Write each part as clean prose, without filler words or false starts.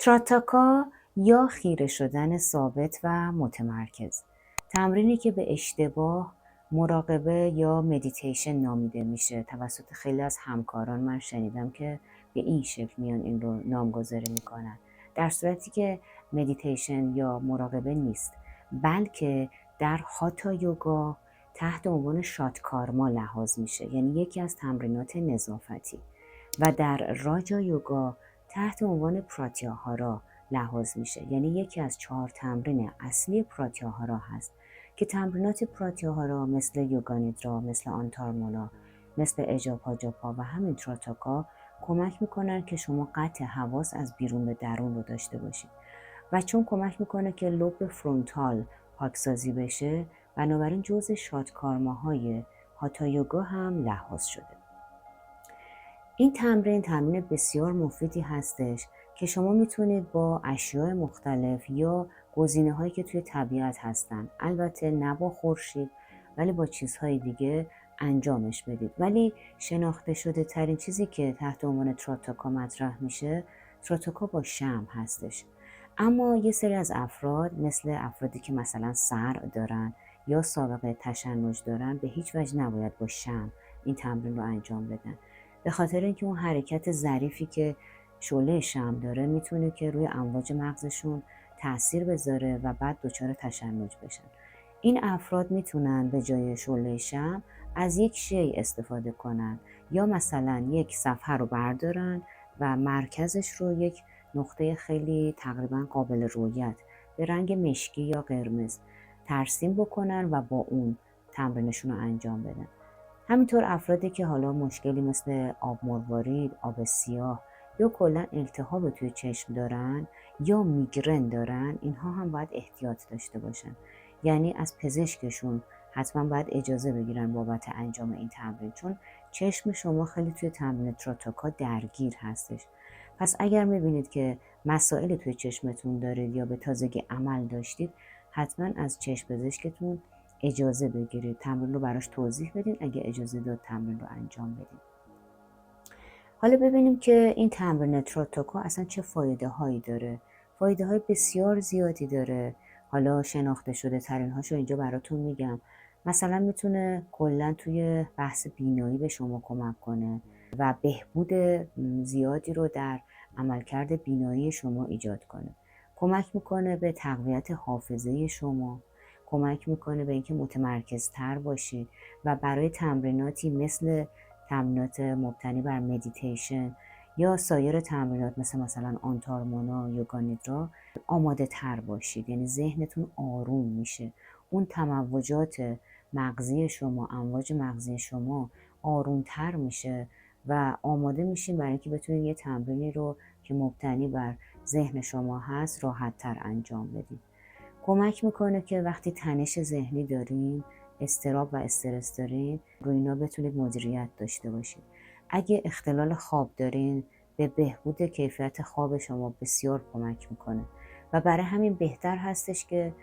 تراتاکا یا خیره شدن ثابت و متمرکز، تمرینی که به اشتباه مراقبه یا مدیتیشن نامیده میشه. توسط خیلی از همکاران من شنیدم که به این شکل میان این رو نامگذاری میکنن، در صورتی که مدیتیشن یا مراقبه نیست، بلکه در هاتا یوگا تحت عنوان شاتکارما لحاظ میشه، یعنی یکی از تمرینات نظافتی، و در راجا یوگا تحت عنوان پراتیاهارا لحاظ میشه، یعنی یکی از 4 تمرین اصلی پراتیاهارا هست که تمرینات پراتیاهارا مثل یوگانیدرا، مثل آنتارمولا، مثل اجاپاجاپا و همین تراتاکا کمک میکنن که شما قطع حواس از بیرون به درون رو داشته باشید و چون کمک میکنه که لوب فرونتال پاکسازی بشه، بنابراین جزء شاتکارماهای هاتا یوگا هم لحاظ شده. این تمرین بسیار مفیدی هستش که شما میتونید با اشیاء مختلف یا گزینه هایی که توی طبیعت هستن، البته نه با خورشید ولی با چیزهای دیگه انجامش بدید. ولی شناخته شده ترین چیزی که تحت عنوان تراتاکا مطرح میشه، تراتاکا با شمع هستش. اما یه سری از افراد مثل افرادی که مثلا صرع دارن یا سابقه تشنج دارن به هیچ وجه نباید با شمع این تمرین رو انجام بدن، به خاطر اینکه اون حرکت ظریفی که شعله شمع داره میتونه که روی امواج مغزشون تأثیر بذاره و بعد دچار تشنج بشن. این افراد میتونن به جای شعله شمع از یک شی استفاده کنن، یا مثلا یک صفحه رو بردارن و مرکزش رو یک نقطه خیلی تقریبا قابل رؤیت به رنگ مشکی یا قرمز ترسیم بکنن و با اون تمرینشون رو انجام بدن. همینطور افرادی که حالا مشکلی مثل آب مروارید، آب سیاه یا کلا التهاب توی چشم دارن یا میگرن دارن، اینها هم باید احتیاط داشته باشن، یعنی از پزشکشون حتما باید اجازه بگیرن بابت انجام این تمرین، چون چشم شما خیلی توی تمرین تراتاکا درگیر هستش. پس اگر میبینید که مسائلی توی چشمتون دارید یا به تازگی عمل داشتید، حتما از چشم پزشکتون اجازه بگیرید، تمرین رو براش توضیح بدین، اگه اجازه داد تمرین رو انجام بدین. حالا ببینیم که این تمرین تراتاکا اصلا چه فایده هایی داره. فایده های بسیار زیادی داره. حالا شناخته شده ترین هاشو اینجا براتون میگم. مثلا میتونه کلا توی بحث بینایی به شما کمک کنه و بهبود زیادی رو در عملکرد بینایی شما ایجاد کنه. کمک میکنه به تقویت حافظه شما، کمک میکنه به اینکه متمرکزتر باشید و برای تمریناتی مثل تمرینات مبتنی بر مدیتیشن یا سایر تمرینات مثلا آنتارمونا، یوگانیدرا آماده تر باشید، یعنی ذهنتون آروم میشه، اون تموجات مغزی شما، امواج مغزی شما آروم تر میشه و آماده میشین برای اینکه بتونید یه تمرینی رو که مبتنی بر ذهن شما هست راحت تر انجام بدید. کمک میکنه که وقتی تنش ذهنی دارین، اضطراب و استرس دارین، روی اینا بتونید مدیریت داشته باشید. اگه اختلال خواب دارین، به بهبود کیفیت خواب شما بسیار کمک میکنه و برای همین بهتر هستش که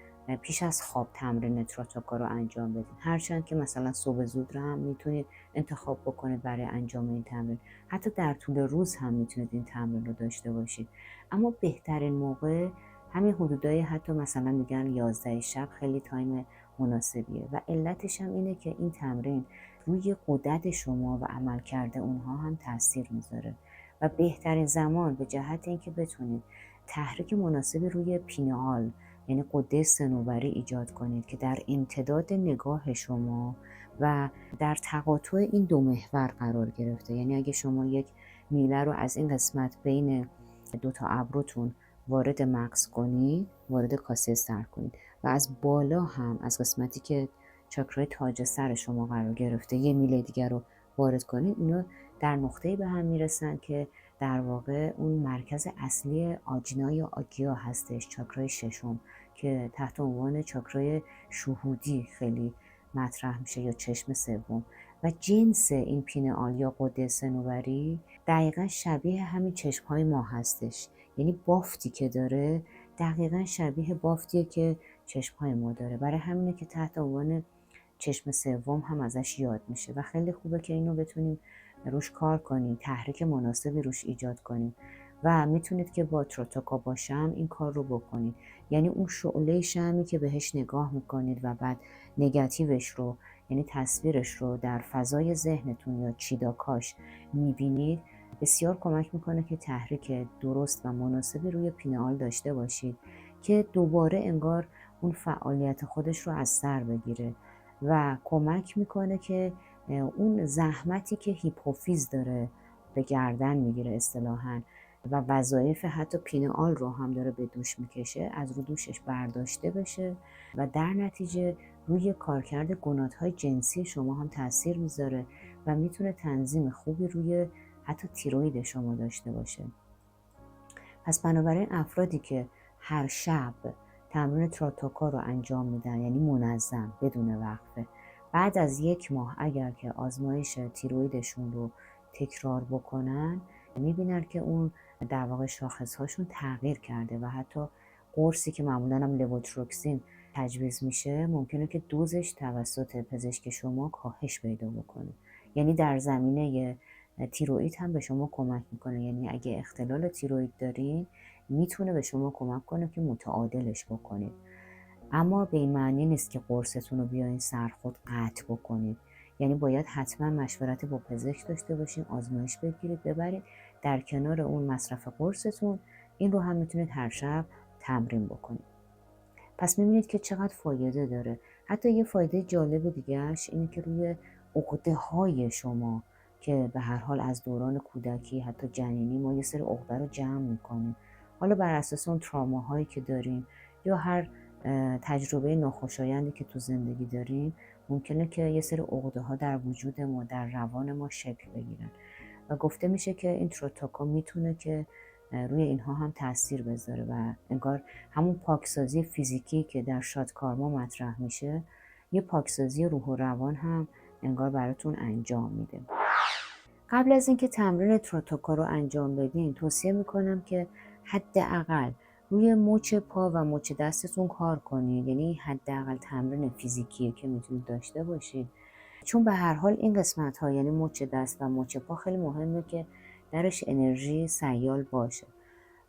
پیش از خواب تمرین تراتاکا رو انجام بدین. هرچند که مثلا صبح زود رو هم میتونید انتخاب بکنید برای انجام این تمرین، حتی در طول روز هم میتونید این تمرین رو داشته باشید، اما بهترین موقع همین حدودای حتی مثلا میگن 11 شب خیلی تایم مناسبیه و علتش هم اینه که این تمرین روی غدد شما و عملکرد اونها هم تاثیر میذاره و بهترین زمان به جهت اینکه بتونید تحریک مناسبی روی پینئال یعنی غده صنوبری ایجاد کنید که در امتداد نگاه شما و در تقاطع این دو محور قرار گرفته. یعنی اگه شما یک میله رو از این قسمت بین دو تا ابروتون وارد مغز کنید، وارد کاسه سر کنید و از بالا هم از قسمتی که چاکرای تاج سر شما قرار گرفته یه میله دیگر رو وارد کنید، اینا در نقطه‌ای به هم میرسن که در واقع اون مرکز اصلی آجنا یا آگیا هستش، چاکرای ششم که تحت عنوان چاکرای شهودی خیلی مطرح میشه یا چشم سوم، و جنس این پینئال یا غده صنوبری دقیقا شبیه همین چشم‌های ما هستش، یعنی بافتی که داره دقیقا شبیه بافتیه که چشم‌های ما داره. برای همینه که تحت عنوان چشم سوم هم ازش یاد میشه و خیلی خوبه که اینو بتونیم روش کار کنیم، تحریک مناسبی روش ایجاد کنیم و میتونید که با تروتاکا با شمع این کار رو بکنید. یعنی اون شعله شمعی که بهش نگاه میکنید و بعد نگاتیوش رو، یعنی تصویرش رو در فضای ذهنتون یا چیداکاش میبینید، بسیار کمک میکنه که تحریک درست و مناسبی روی پینئال داشته باشید که دوباره انگار اون فعالیت خودش رو از سر بگیره و کمک میکنه که اون زحمتی که هیپوفیز داره به گردن میگیره اصطلاحاً و وظایف حتی پینئال رو هم داره به دوش میکشه، از رو دوشش برداشته بشه و در نتیجه روی کارکرد گونات‌های جنسی شما هم تاثیر میذاره و میتونه تنظیم خوبی روی حتی تیروید شما داشته باشه. پس بنابراین افرادی که هر شب تمرین تروتاکا رو انجام میدن، یعنی منظم بدون وقفه، بعد از 1 ماه اگر که آزمایش تیرویدشون رو تکرار بکنن، میبینن که اون در واقع شاخصهاشون تغییر کرده و حتی قرصی که معمولا هم لووتروکسین تجویز میشه ممکنه که دوزش توسط پزشک شما کاهش پیدا بکنه. یعنی در زمینه تیروئید هم به شما کمک میکنه، یعنی اگه اختلال تیروئید دارین میتونه به شما کمک کنه که متعادلش بکنید. اما به این معنی نیست که قرصتون رو بیاین سرخود قطع بکنید، یعنی باید حتما مشورت با پزشک داشته باشین، آزمایش بگیرید ببرید. در کنار اون مصرف قرصتون این رو هم میتونید هر شب تمرین بکنید. پس میبینید که چقدر فایده داره. حتی یه فایده جالب دیگهش اینه که روی عقده های شما که به هر حال از دوران کودکی حتی جنینی ما یه سری عقده رو جمع میکنیم، حالا بر اساس اون تراماهایی که داریم یا هر تجربه ناخوشایندی که تو زندگی داریم، ممکنه که یه سری عقده ها در وجود ما، در روان ما شکل بگیرن و گفته میشه که این تروتاکا میتونه که روی اینها هم تاثیر بذاره و انگار همون پاکسازی فیزیکی که در شادکارما مطرح میشه، یه پاکسازی روح و روان هم انگار براتون انجام میده. قبل از اینکه تمرین تروتاکا رو انجام بدین، توصیه میکنم که حداقل روی مچ پا و مچ دستتون کار کنید، یعنی حداقل تمرین فیزیکی که میتونید داشته باشید، چون به هر حال این قسمت ها یعنی مچ دست و مچ پا خیلی مهمه که درش انرژی سیال باشه.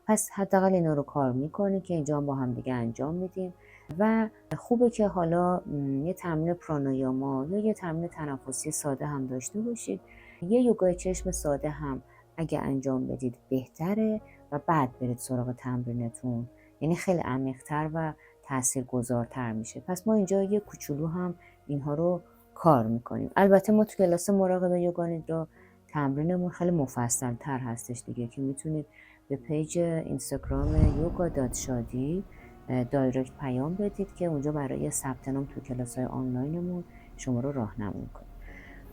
پس حداقل اینا رو کار میکنی که اینجا با هم دیگه انجام میدیم و خوبه که حالا یه تمرین پرانایاما یا یه تمرین تنفسی ساده هم داشته باشید. یه یوگای چشم ساده هم اگه انجام بدید بهتره و بعد برید سراغ تمرینتون، یعنی خیلی عمیق‌تر و تاثیرگذارتر میشه. پس ما اینجا یه کوچولو هم اینها رو کار میکنیم. البته ما تو کلاس مراقبه یوگا نیدرا تمرینمون خیلی مفصل تر هستش دیگه که میتونید به پیج اینستاگرام yoga.shadi دایرکت پیام بدید که اونجا برای ثبت نام تو کلاس‌های آنلاینمون شما رو راهنمایی کنیم.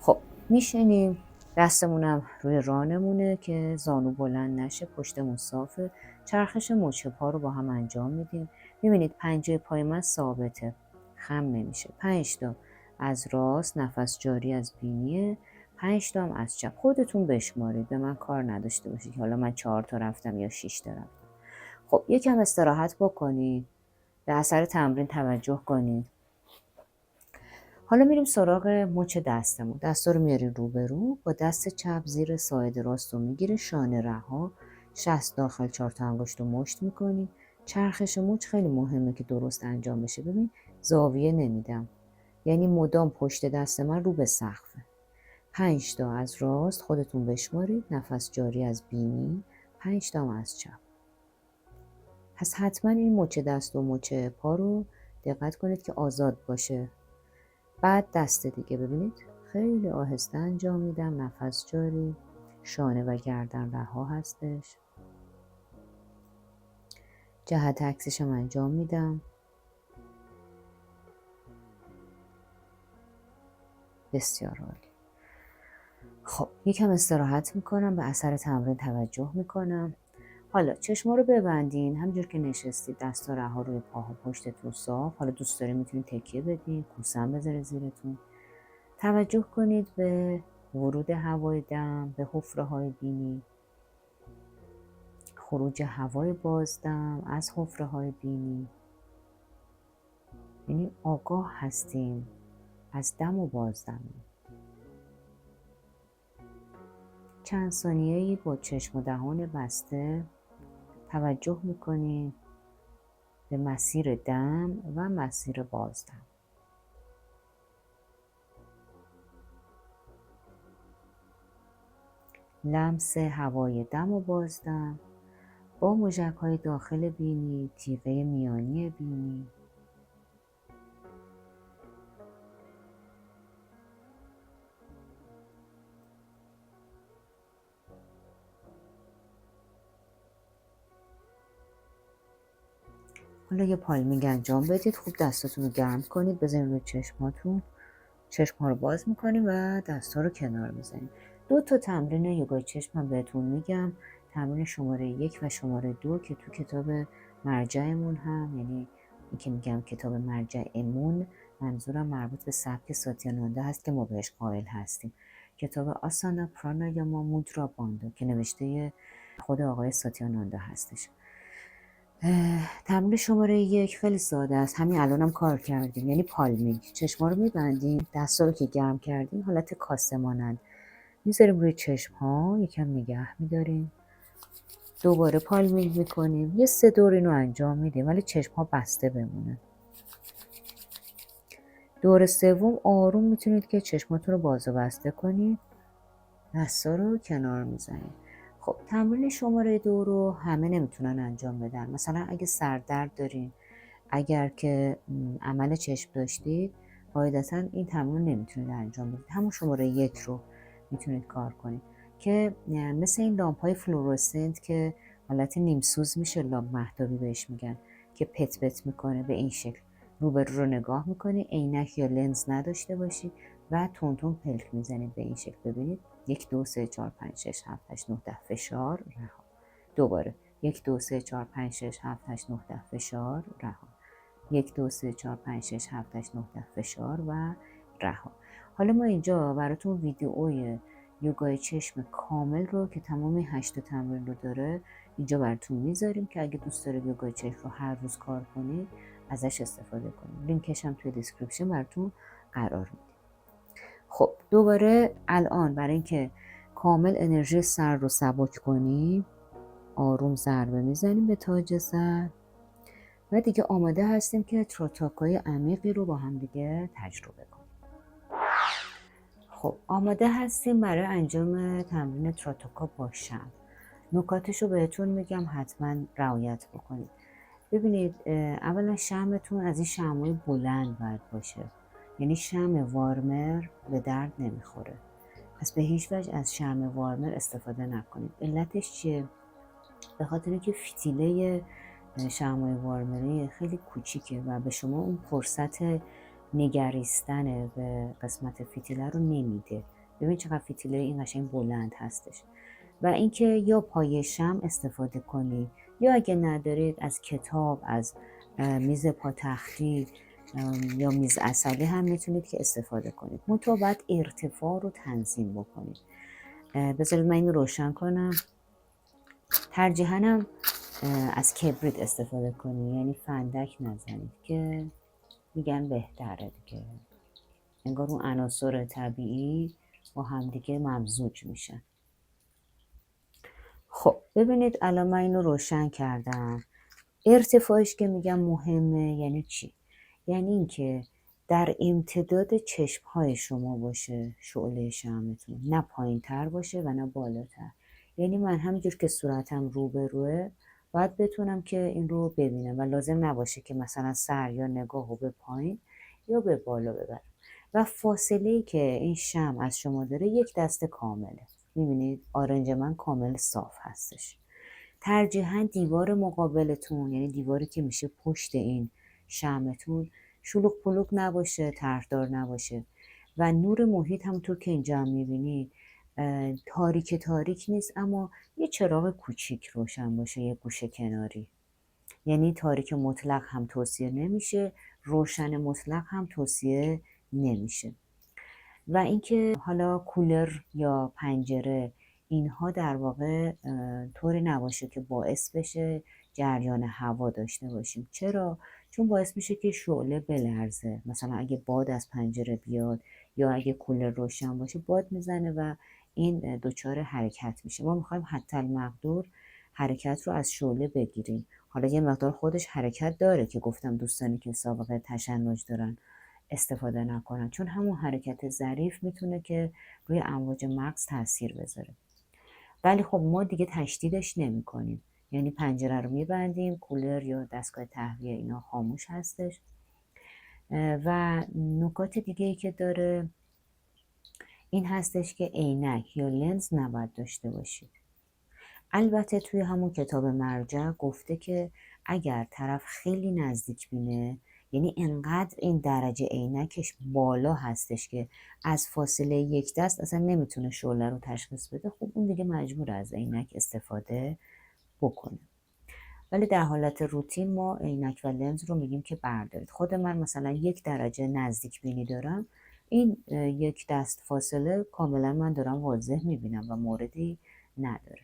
خب میشینیم، دستمونم روی رانمونه که زانو بلند نشه، پشتمون صافه، چرخش مچ پا رو با هم انجام میدیم. میبینید پنجه پای من ثابته، خم نمیشه. 5 تا از راست، نفس جاری از بینیه، 5 تا هم از چپ. خودتون بشمارید، به من کار نداشته باشید حالا من 4 تا رفتم یا 6 تا رفتم. خب یکم استراحت بکنید، به اثر تمرین توجه کنید. حالا میریم سراغ مچ دستمون. دستا رو میاریم روبرو، با دست چپ زیر ساعد راست رو میگیره، شانه رها، شست داخل، 4 تا انگشت رو مشت میکنیم. چرخش مچ خیلی مهمه که درست انجام بشه. ببین زاویه نمیدم، یعنی مدام پشت دست من رو به سقفه. 5 تا از راست، خودتون بشمارید، نفس جاری از بینی، 5 تا از چپ. پس حتما این مچ دست و مچ پا رو دقت کنید که آزاد باشه. بعد دست دیگه ببینید خیلی آهسته انجام میدم، نفس جاری، شانه و گردن رها هستش. جهت عکسش هم انجام میدم. بسیار عالی. خب یکم استراحت میکنم، به اثر تمرین توجه میکنم. حالا چشما رو ببندین، همونجور که نشستید دستا رها روی پاها، پشتتون صاف. حالا دوست دارید میتونید تکیه بدین، کوسم بذارید زیرتون. توجه کنید به ورود هوای دم به حفره های بینی، خروج هوای بازدم از حفره های بینی. یعنی آگاه هستیم از دم و بازدم. چند ثانیه‌ای با چشم و دهان بسته توجه میکنید به مسیر دم و مسیر بازدم. لمس هوای دم و بازدم با موژک‌های داخل بینی، تیغه میانی بینی. حالا یه پالمینگ انجام بدید. خوب دستاتون رو گرم کنید، بزنید روی چشماتون. چشم‌ها رو باز میکنیم و دست‌ها رو کنار میزنیم. 2 تا تمرین یوگای چشم هم بهتون میگم. تمرین شماره 1 و شماره 2 که تو کتاب مرجعمون هم، یعنی این که میگم کتاب مرجعمون، منظورم مربوط به سبک ساتیاناندا هست که ما بهش قائل هستیم. کتاب آسانا پرانایاما مودرا باندو که نوشته خود آقای ساتیاناندا هستش. تمرین شماره 1 خیلی ساده است. همین الانم کار کردیم، یعنی پالمینگ. چشما رو میبندیم، دستا رو که گرم کردیم حالت کاسه مانند میذاریم روی چشم ها، یکم نگه میداریم، دوباره پالمینگ میکنیم. یه 3 دور اینو انجام میدیم ولی چشم ها بسته بمونه. دور سوم آروم میتونید که چشماتون رو باز و بسته کنید، دستا رو کنار میزنید. خب تمرین شماره 2 رو همه نمیتونن انجام بدن. مثلا اگه سردرد دارین، اگر که عمل چشم داشتید، قاعدتا این تمرین نمیتونید انجام بدید. همون شماره 1 رو میتونید کار کنید که مثل این لامپ های فلورسنت که حالت نیمسوز میشه، لامپ مهتابی بهش میگن، که پت پت میکنه. به این شکل روبرو رو نگاه میکنید، عینک یا لنز نداشته باشید و تون تون پلک میزنید. به این شکل ببینید 1 2 3 4 5 6 7 8 9 10 فشار رها. دوباره 1 2 3 4 5 6 7 8 9 10 فشار رها. 1 2 3 4 5 6 7 8 9 10 فشار و رها. حالا ما اینجا براتون ویدیوی یوگای چشم کامل رو که تمام 8 تمرین رو داره اینجا براتون میذاریم که اگه دوست دارید یوگای چشم رو هر روز کار کنید ازش استفاده کنید. لینکش هم توی دیسکریپشن براتون قرار میدیم. خب دوباره الان برای اینکه کامل انرژی سر رو سبک کنیم، آروم ضربه میزنیم به تاج سر و دیگه آماده هستیم که تروتاکای عمیقی رو با هم دیگه تجربه کنیم. خب آماده هستیم برای انجام تمرین تروتاکا با شمع. نکاتش رو بهتون میگم، حتما رعایت بکنید. ببینید اولا شمعتون از این شمعای بلند باید باشه، یعنی شمع وارمر به درد نمیخوره. پس به هیچ وجه از شمع وارمر استفاده نکنید. علتش چیه؟ به خاطر اینکه فتیله شمعای وارمری خیلی کوچیکه و به شما اون فرصت نگریستن به قسمت فتیله رو نمیده. ببین چقدر فتیله این قشنگ بلند هستش. و اینکه یا پای شمع استفاده کنید یا اگه ندارید از کتاب، از میز پاتختی یا میز عسلی هم میتونید که استفاده کنید. منتها باید ارتفاع رو تنظیم بکنید. بذارید من اینو روشن کنم. ترجیحاً هم از کبریت استفاده کنید، یعنی فندک نزنید که میگن بهتره دیگه. انگار اون عناصر طبیعی با همدیگه ممزوج میشن. خب ببینید الان من اینو روشن کردم. ارتفاعش که میگم مهمه یعنی چی؟ یعنی اینکه در امتداد چشمهای شما باشه شعله شمعتون، نه پایین تر باشه و نه بالاتر. یعنی من همینجور که صورتم رو به روه باید بتونم که این رو ببینم و لازم نباشه که مثلا سر یا نگاه رو به پایین یا به بالا ببرم. و فاصله‌ای که این شمع از شما داره 1 دست کامله. میبینید آرنج من کامل صاف هستش. ترجیحاً دیوار مقابلتون، یعنی دیواری که میشه پشت این شمعتون، شلوغ پلوغ نباشه، طرحدار نباشه و نور محیط همونطور که اینجا هم میبینید تاریک نیست، اما یه چراغ کوچیک روشن باشه یه گوشه کناری. یعنی تاریک مطلق هم توصیه نمیشه، روشن مطلق هم توصیه نمیشه. و اینکه حالا کولر یا پنجره اینها در واقع طوری نباشه که باعث بشه جریان هوا داشته باشیم. چرا؟ چون باعث میشه که شعله بلرزه. مثلا اگه باد از پنجره بیاد یا اگه کولر روشن باشه باد میزنه و این دچار حرکت میشه. ما میخوایم حتی المقدور حرکت رو از شعله بگیریم. حالا یه مقدار خودش حرکت داره که گفتم دوستانی که سابقه تشنج دارن استفاده نکنن، چون همون حرکت ظریف میتونه که روی امواج مغز تاثیر بذاره. ولی خب ما دیگه تشدیدش نمی کنیم، یعنی پنجره رو میبندیم، کولر یا دستگاه تهویه اینا خاموش هستش. و نکات دیگه ای که داره این هستش که عینک یا لنز نباید داشته باشید. البته توی همون کتاب مرجع گفته که اگر طرف خیلی نزدیک بینه، یعنی انقدر این درجه عینکش بالا هستش که از فاصله یک دست اصلا نمیتونه شعله رو تشخیص بده، خب اون دیگه مجبور از عینک استفاده بکنه. ولی در حالت روتین ما عینک و لنز رو میگیم که بردارید. خود من مثلا 1 درجه نزدیک بینی دارم، این 1 دست فاصله کاملا من دارم واضح میبینم و موردی نداره.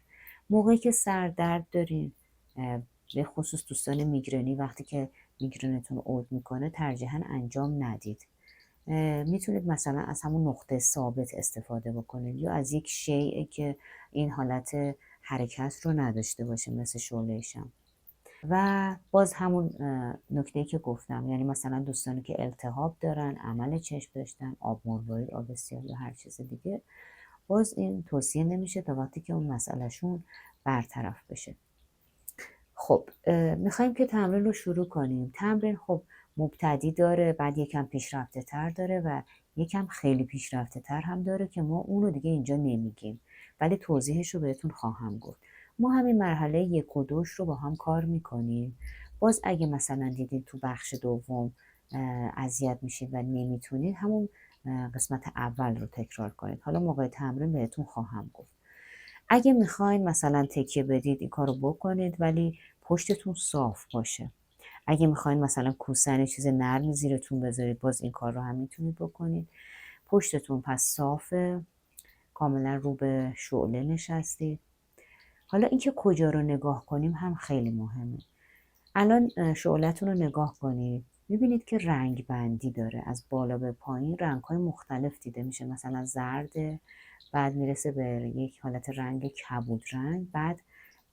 موقعی که سردرد دارین، به خصوص دوستان میگرنی، وقتی که میگرنتون عود میکنه ترجیحاً انجام ندید. میتونید مثلا از همون نقطه ثابت استفاده بکنید یا از یک شیء که این حالت حرکت رو نداشته باشه مثل شعله شمع. و باز همون نکته‌ای که گفتم، یعنی مثلا دوستانی که التهاب دارن، عمل چشم داشتن، آب مروارید، آب سیاه یا هر چیز دیگه، باز این توصیه نمیشه تا وقتی که اون مسئلهشون برطرف بشه. خب میخوایم که تمرین رو شروع کنیم. تمرین خب مبتدی داره، بعد یکم پیشرفته تر داره و یکم خیلی پیشرفته تر هم داره که ما اونو دیگه اینجا نمیگیم، ولی توضیحش رو بهتون خواهم گفت. ما همین مرحله 1 و 2 رو با هم کار میکنیم. باز اگه مثلا دیدید تو بخش دوم اذیت میشید و نمیتونید، همون قسمت اول رو تکرار کنید. حالا موقع تمرین بهتون خواهم گفت. اگه میخواین مثلا تکیه بدید این کارو بکنید، ولی پشتتون صاف باشه. اگه میخواین مثلا کوسن چیز نرمی زیرتون بذارید، باز این کار رو هم میتونید بکنید. پشتتون پس صافه، کاملا رو به شعله نشستید. حالا اینکه کجا رو نگاه کنیم هم خیلی مهمه. الان شعله‌تون رو نگاه کنید، میبینید که رنگ بندی داره، از بالا به پایین رنگ‌های مختلف دیده میشه. مثلا زرد، بعد میرسه به یک حالت رنگ کبود رنگ، بعد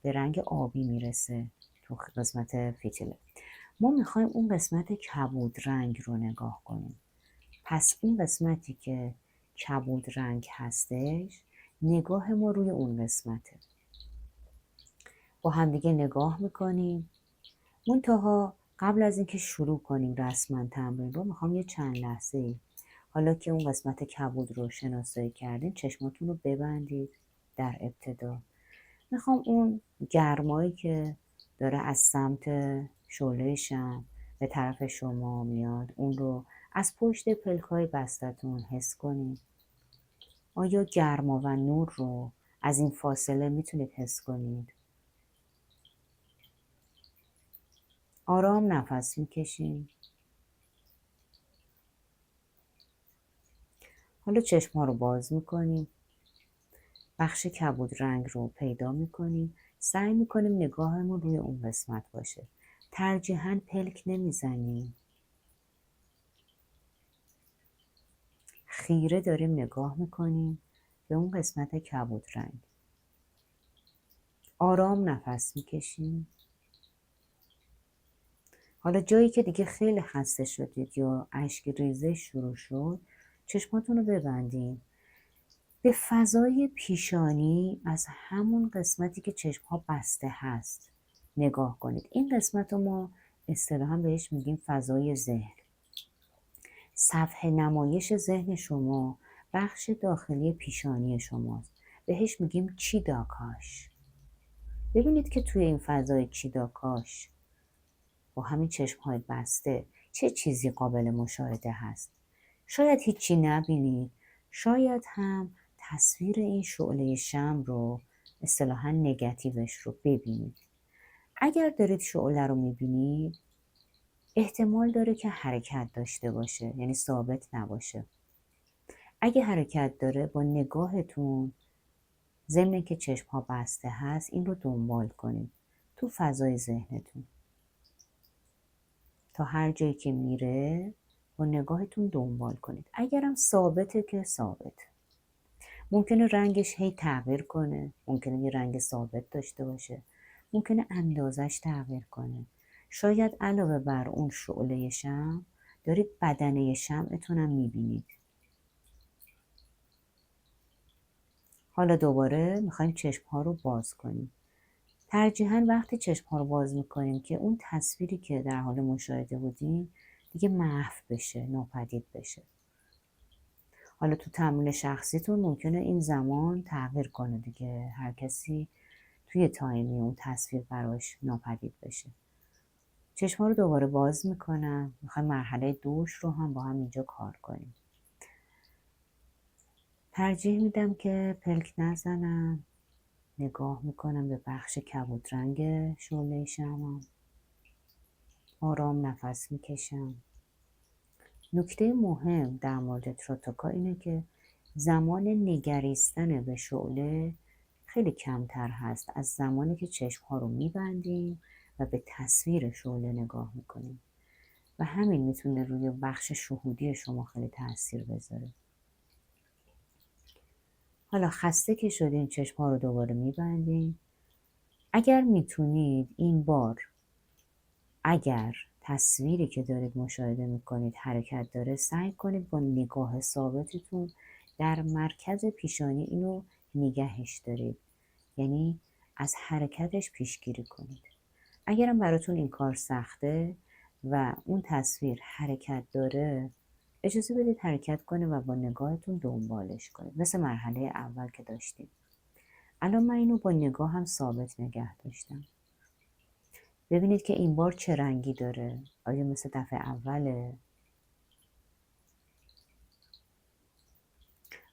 به رنگ آبی میرسه تو قسمت فتیله. ما میخوایم اون قسمت کبود رنگ رو نگاه کنیم. پس اون قسمتی که کبود رنگ هستش، نگاه ما روی اون قسمته. با همدیگه نگاه میکنیم. منتها قبل از اینکه شروع کنیم رسما تمرین رو، میخوام یه چند لحظه، حالا که اون قسمت کبود رو شناسایی کردین، چشماتون رو ببندید. در ابتدا میخوام اون گرمایی که داره از سمت شعله شمع به طرف شما میاد، اون رو از پشت پلکای بستتون حس کنید. آیا گرما و نور رو از این فاصله میتونید حس کنید؟ آرام نفس میکشیم. حالا چشم ها رو باز میکنیم. بخش کبود رنگ رو پیدا میکنیم. سعی میکنیم نگاهمون روی اون قسمت باشه. ترجیحاً پلک نمیزنیم. خیره داریم نگاه میکنیم به اون قسمت کبود رنگ. آرام نفس میکشیم. حالا جایی که دیگه خیلی خسته شدید یا اشک ریزش شروع شد، چشماتون رو ببندین. به فضای پیشانی از همون قسمتی که چشمها بسته هست نگاه کنید. این قسمت رو ما اصطلاحاً بهش میگیم فضای ذهن. صفحه نمایش ذهن شما بخش داخلی پیشانی شماست. بهش میگیم چیداکاش. ببینید که توی این فضای چیداکاش با همین چشمهای بسته چه چیزی قابل مشاهده هست. شاید هیچی نبینید، شاید هم تصویر این شعله شمع رو اصطلاحاً نگاتیوش رو ببینید. اگر دارید شعله رو میبینید، احتمال داره که حرکت داشته باشه، یعنی ثابت نباشه. اگه حرکت داره، با نگاهتون ضمن که چشم ها بسته هست این رو دنبال کنید تو فضای ذهنتون. تا هر جایی که میره با نگاهتون دنبال کنید. اگرم ثابته که ثابت. ممکنه رنگش هی تغییر کنه، ممکنه یه رنگ ثابت داشته باشه، ممکنه اندازش تغییر کنه. شاید علاوه بر اون شعله شمع دارید بدنه شمعتون هم میبینید. حالا دوباره میخوایم چشم ها رو باز کنیم. ترجیحاً وقتی چشم ها رو باز میکنیم که اون تصویری که در حال مشاهده بودیم دیگه محو بشه، ناپدید بشه. حالا تو تمرین شخصیتون ممکنه این زمان تغییر کنه دیگه، هر کسی توی تایمی اون تصویر براش ناپدید بشه. چشم ها رو دوباره باز میکنم. میخوایم مرحله دوش رو هم با هم اینجا کار کنیم. ترجیح میدم که پلک نزنم. نگاه میکنم به بخش کبود رنگ شعله شمعم. آرام نفس میکشم. نکته مهم در مورد تروتوکا اینه که زمان نگریستن به شعله خیلی کمتر هست از زمانی که چشم ها رو میبندیم و به تصویر شعله نگاه میکنیم و همین میتونه روی بخش شهودی شما خیلی تاثیر بذاره. حالا خسته که شدین چشم ها رو دوباره میبندیم. اگر میتونید این بار اگر تصویری که دارید مشاهده میکنید حرکت داره، سعی کنید با نگاه ثابتتون در مرکز پیشانی اینو نگهش دارید، یعنی از حرکتش پیشگیری کنید. اگرم براتون این کار سخته و اون تصویر حرکت داره، اجازه بدید حرکت کنه و با نگاهتون دنبالش کنید، مثل مرحله اول که داشتیم. الان من اینو با نگاه هم ثابت نگه داشتم. ببینید که این بار چه رنگی داره. آیا مثل دفعه اوله؟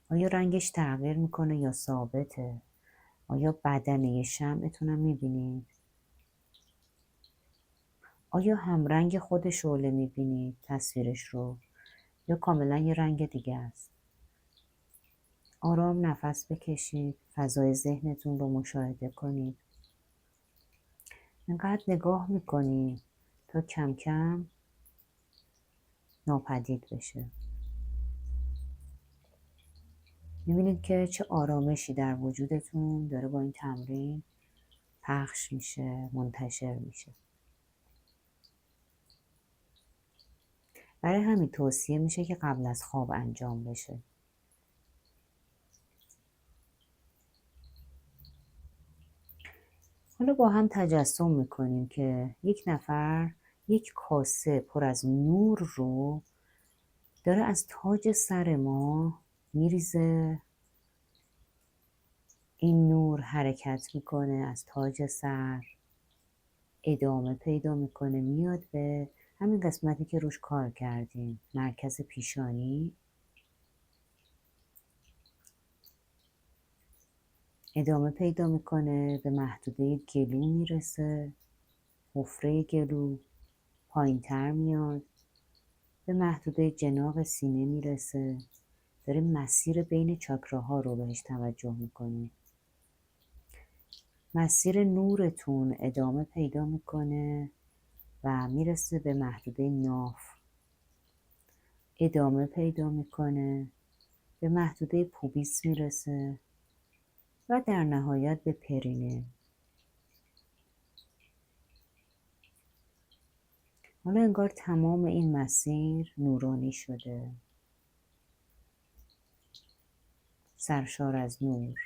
آیا رنگش تغییر میکنه یا ثابته؟ آیا بدنه شمعتون هم میبینید؟ آیا هم رنگ خود شعله میبینید تصویرش رو یا کاملا یه رنگ دیگه است؟ آرام نفس بکشید. فضای ذهنتون رو مشاهده کنید. اینقدر نگاه میکنید تا کم کم ناپدید بشه. میبینید که چه آرامشی در وجودتون داره با این تمرین پخش میشه، منتشر میشه. برای همین توصیه میشه که قبل از خواب انجام بشه. حالا با هم تجسم میکنیم که یک نفر یک کاسه پر از نور رو داره از تاج سر ما میریزه. این نور حرکت میکنه از تاج سر، ادامه پیدا میکنه، میاد به همین قسمتی که روش کار کردیم، مرکز پیشانی. ادامه پیدا میکنه به محدوده گلو میرسه، حفره گلو پایین تر میاد، به محدوده جناق سینه میرسه. داریم مسیر بین چاکراها رو بهش توجه میکنیم. مسیر نورتون ادامه پیدا میکنه و میرسه به محدوده ناف. ادامه پیدا میکنه به محدوده پوبیس میرسه و در نهایت به پرینه. حالا انگار تمام این مسیر نورانی شده، سرشار از نور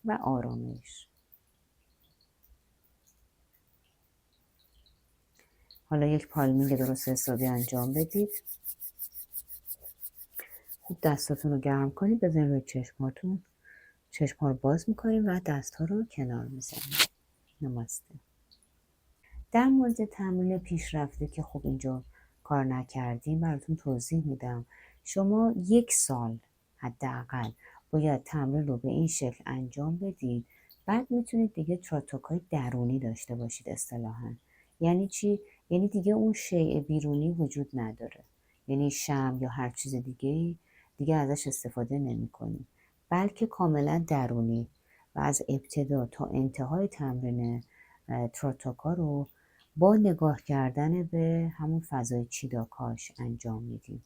و آرامش. حالا یک پالمینگ درست حسابی انجام بدید. خوب دستاتون رو گرم کنید، بزنید روی چشماتون. چشم‌ها رو باز میکنید و دست‌ها رو کنار میزنید. نمسته. در مورد تمرین پیشرفته که خب اینجا کار نکردیم براتون توضیح میدم. شما 1 سال حداقل باید تمرین رو به این شکل انجام بدید. بعد میتونید دیگه تروتوکای درونی داشته باشید اصطلاحاً. یعنی چی؟ یعنی دیگه اون شیء بیرونی وجود نداره. یعنی شمع یا هر چیز دیگه ازش استفاده نمی‌کنید، بلکه کاملا درونی و از ابتدا تا انتهای تمرین تروتوکا رو با نگاه کردن به همون فضای چیداکاش انجام میدیم.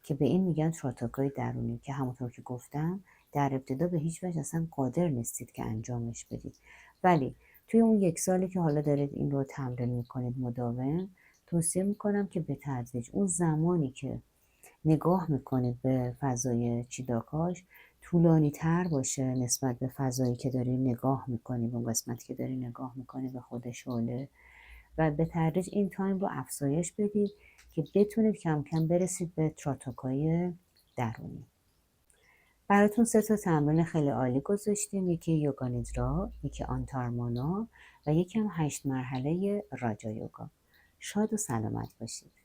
که به این میگن تراتاکای درونی، که همونطور که گفتم در ابتدا به هیچ وجه اصلا قادر نیستید که انجامش بدید، ولی توی اون 1 سالی که حالا دارید این رو تمرین میکنید مداوم، توصیه میکنم که به تدریج اون زمانی که نگاه میکنید به فضای چیداکاش طولانی تر باشه نسبت به فضایی که داری نگاه میکنی، به اون قسمتی که داری نگاه میکنی به خود شعله، و به تدریج این تایم رو افزایش بدید که بتونید کم کم برسید به تراتاکای درونی. براتون 3 تا تمرین خیلی عالی گذاشتیم، یکی یوگا نیدرا، یکی آنتارمانا و یکی هم 8 مرحله راجا یوگا. شاد و سلامت باشید.